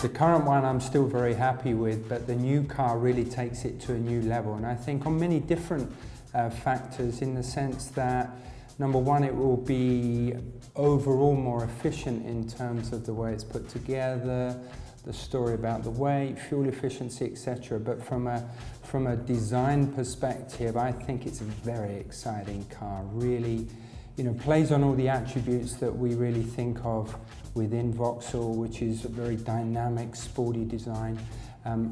The current one I'm still very happy with, but the new car really takes it to a new level. And I think on many different factors, in the sense that, number one, it will be overall more efficient in terms of the way it's put together, the story about the weight, fuel efficiency, etc. But from a design perspective, I think it's a very exciting car. Really, plays on all the attributes that we really think of within Vauxhall, which is a very dynamic, sporty design.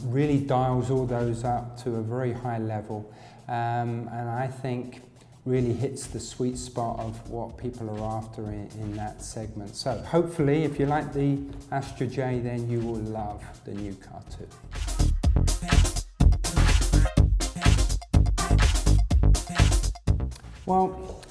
Really dials all those up to a very high level, and I think really hits the sweet spot of what people are after in that segment. So hopefully, if you like the Astra J, then you will love the new car too. Well,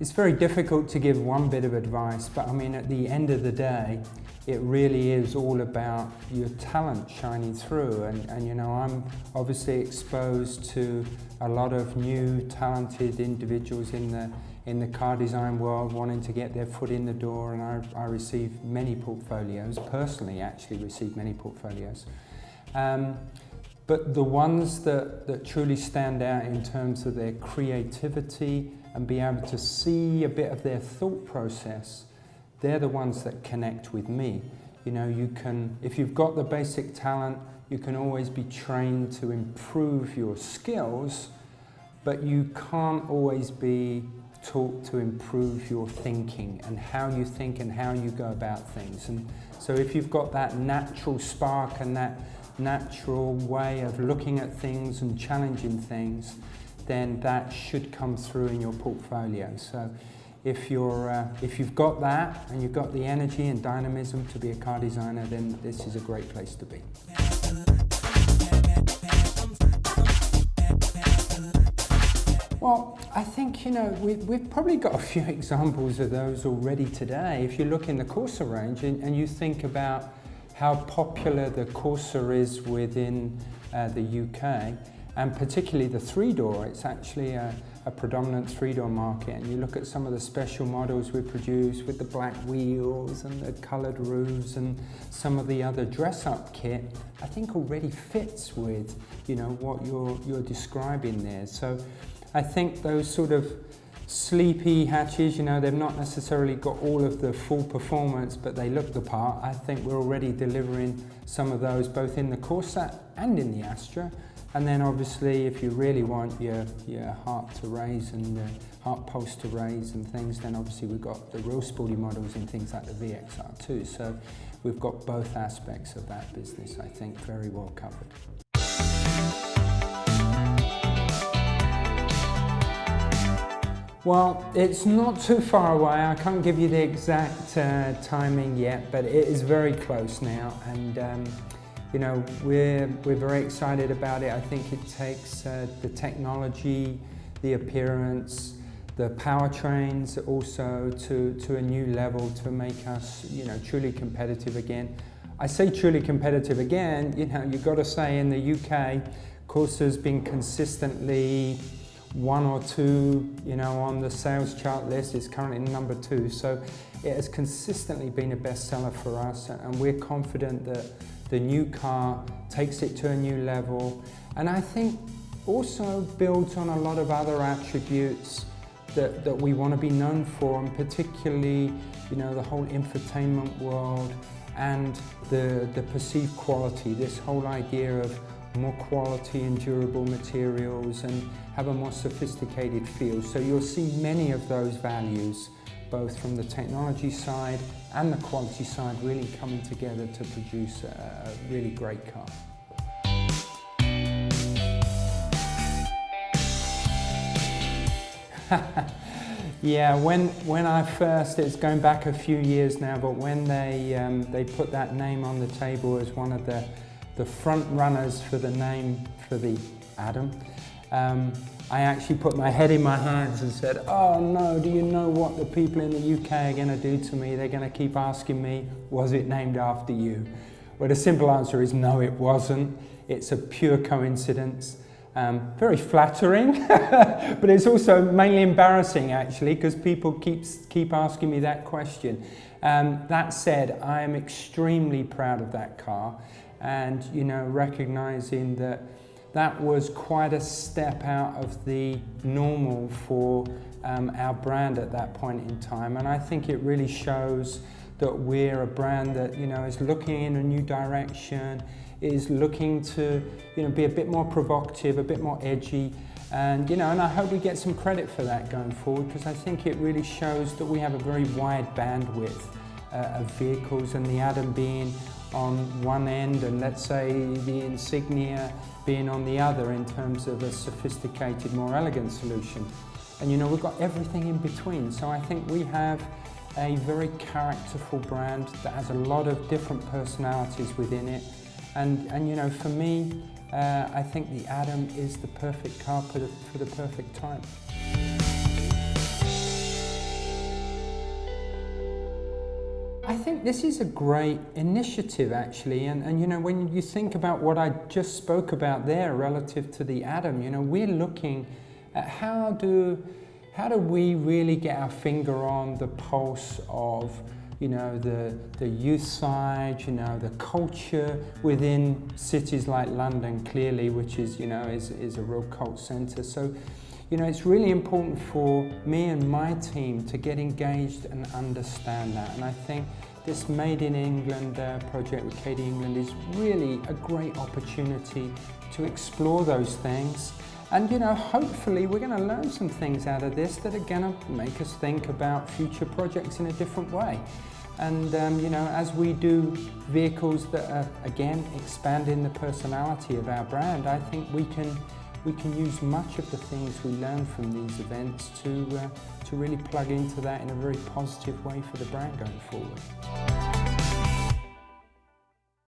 it's very difficult to give one bit of advice, but I mean, at the end of the day, it really is all about your talent shining through. And I'm obviously exposed to a lot of new, talented individuals in the car design world wanting to get their foot in the door, and I receive many portfolios, personally actually receive many portfolios. But the ones that truly stand out in terms of their creativity and be able to see a bit of their thought process, they're the ones that connect with me. You can, if you've got the basic talent, you can always be trained to improve your skills, but you can't always be taught to improve your thinking and how you think and how you go about things. And so if you've got that natural spark and that natural way of looking at things and challenging things, then that should come through in your portfolio. So if you've got that and you've got the energy and dynamism to be a car designer, then this is a great place to be. Well, I think, we've probably got a few examples of those already today. If you look in the Corsa range and you think about how popular the Corsa is within the UK, and particularly the three-door, it's actually a predominant three-door market. And you look at some of the special models we produce with the black wheels and the coloured roofs and some of the other dress-up kit, I think already fits with, what you're describing there. So I think those sort of sleepy hatches, they've not necessarily got all of the full performance, but they look the part. I think we're already delivering some of those both in the Corsa and in the Astra. And then obviously, if you really want your heart to raise and the heart pulse to raise and things, then obviously we've got the real sporty models in things like the VXR too. So we've got both aspects of that business, I think, very well covered. Well, it's not too far away. I can't give you the exact timing yet, but it is very close now. And we're very excited about it. I think it takes the technology, the appearance, the powertrains also to a new level to make us, truly competitive again. I say truly competitive again, you've got to say in the UK, Corsa's been consistently 1 or 2, on the sales chart list. It's currently number 2. So it has consistently been a bestseller for us, and we're confident that the new car takes it to a new level, and I think also builds on a lot of other attributes that we want to be known for, and particularly, the whole infotainment world and the perceived quality, this whole idea of more quality and durable materials and have a more sophisticated feel. So you'll see many of those values, both from the technology side and the quality side, really coming together to produce a really great car. Yeah, when I first, it's going back a few years now, but when they put that name on the table as one of the front runners for the name for the Adam, I actually put my head in my hands and said, oh no, do you know what the people in the UK are going to do to me? They're going to keep asking me, was it named after you? Well, the simple answer is no, it wasn't. It's a pure coincidence. Very flattering, but it's also mainly embarrassing actually, because people keep asking me that question. That said, I am extremely proud of that car, and you know, recognizing that that was quite a step out of the normal for our brand at that point in time, and I think it really shows that we're a brand that, you know, is looking in a new direction, is looking to, you know, be a bit more provocative, a bit more edgy, and you know, and I hope we get some credit for that going forward, because I think it really shows that we have a very wide bandwidth of vehicles, and the Adam being on one end and let's say the Insignia being on the other in terms of a sophisticated, more elegant solution. And you know, we've got everything in between, so I think we have a very characterful brand that has a lot of different personalities within it. And you know, for me, I think the Adam is the perfect car for the perfect time. I think this is a great initiative actually, and you know, when you think about what I just spoke about there relative to the Adam, you know, we're looking at how do we really get our finger on the pulse of, you know, the youth side, you know, the culture within cities like London, clearly, which is, you know, is a real cult centre. So, you know, it's really important for me and my team to get engaged and understand that. And I think this Made in England project with Katie England is really a great opportunity to explore those things. And you know, hopefully we're going to learn some things out of this that are going to make us think about future projects in a different way. And you know, as we do vehicles that are, again, expanding the personality of our brand, I think we can use much of the things we learn from these events to really plug into that in a very positive way for the brand going forward.